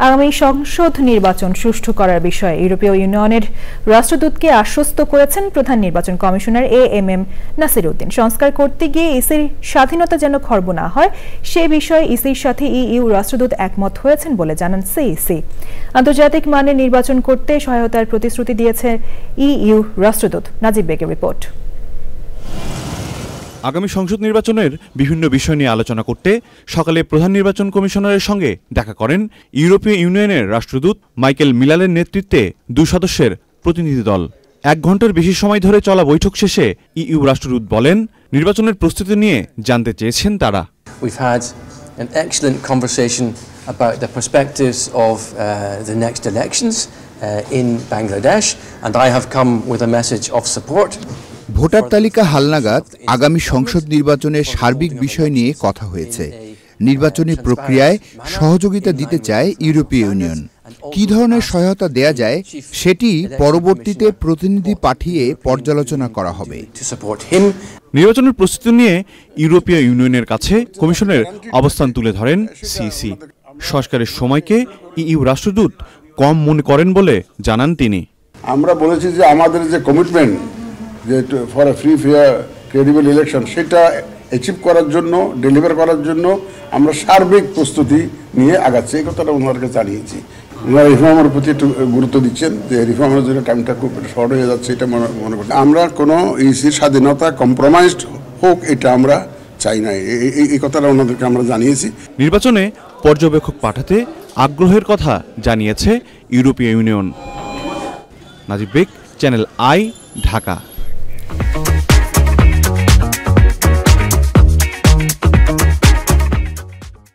আগামী সংসদ নির্বাচন সুষ্ঠু করার বিষয়ে ইউরোপীয় ইউনিয়নের রাষ্ট্রদূতকে আশ্বস্ত করেছেন প্রধান নির্বাচন কমিশনার এএমএম নাসির উদ্দিন। সংস্কার করতে গিয়ে ইসির স্বাধীনতা যেন খর্ব না হয় সে বিষয়ে ইসির সাথে ইইউ রাষ্ট্রদূত একমত হয়েছেন বলে জানান সিইসি। আন্তর্জাতিক মানের নির্বাচন করতে সহায়তার প্রতিশ্রুতি দিয়েছে ইইউ রাষ্ট্রদূত। নাজিব বেগের রিপোর্ট। আগামী সংসদ নির্বাচনের বিভিন্ন বিষয় নিয়ে আলোচনা করতে সকালে প্রধান নির্বাচন কমিশনারের সঙ্গে দেখা করেন ইউরোপীয় ইউনিয়নের রাষ্ট্রদূত মাইকেল মিলালের নেতৃত্বে 2 সদস্যের প্রতিনিধি দল। 1 ঘন্টার বেশি সময় ধরে চলা বৈঠক শেষে ইইউ রাষ্ট্রদূত বলেন, নির্বাচনের প্রস্তুতি নিয়ে জানতে চেয়েছেন তারা। We've had an excellent conversation about the perspectives of the next elections in Bangladesh, and I have come with a message of support. Voter তালিকা হালনাগাদ আগামী সংসদ নির্বাচনের সার্বিক বিষয় নিয়ে কথা হয়েছে। নির্বাচনী প্রক্রিয়ায় সহযোগিতা দিতে চায় ইউরোপীয় ইউনিয়ন। কী ধরনের সহায়তা দেয়া যায় সেটি পরবর্তীতে প্রতিনিধি পাঠিয়ে পর্যালোচনা করা হবে। নির্বাচনের প্রস্তুতি নিয়ে ইউরোপীয় ইউনিয়নের কাছে কমিশনের অবস্থান তুলে ধরেন সিইসি। সংস্কারের সময়কে ইইউ রাষ্ট্রদূত কম মনে করেন বলে জানান তিনি। আমরা বলেছি যে আমাদের যে কমিটমেন্ট যে for a free fair credible election সেটা অ্যাচিভ করার জন্য, ডেলিভার করার জন্য আমরা সার্বিক প্রস্তুতি নিয়ে আগাচ্ছি, এই কথাটা ওনাদেরকে জানিয়েছি। ওনারা রিফর্মের প্রতি একটু গুরুত্ব দিচ্ছেন যে রিফর্মের জন্য টাইমটা খুব শর্ট হয়ে যাচ্ছে, এটা মনে করি। আমরা কোনো ইসির স্বাধীনতা কম্প্রোমাইজড হোক এটা আমরা চাই না, এই কথাটা ওনাদেরকে আমরা জানিয়েছি। নির্বাচনে পর্যবেক্ষক পাঠাতে আগ্রহের কথা জানিয়েছে ইউরোপীয় union. Najib beg, channel I, Dhaka.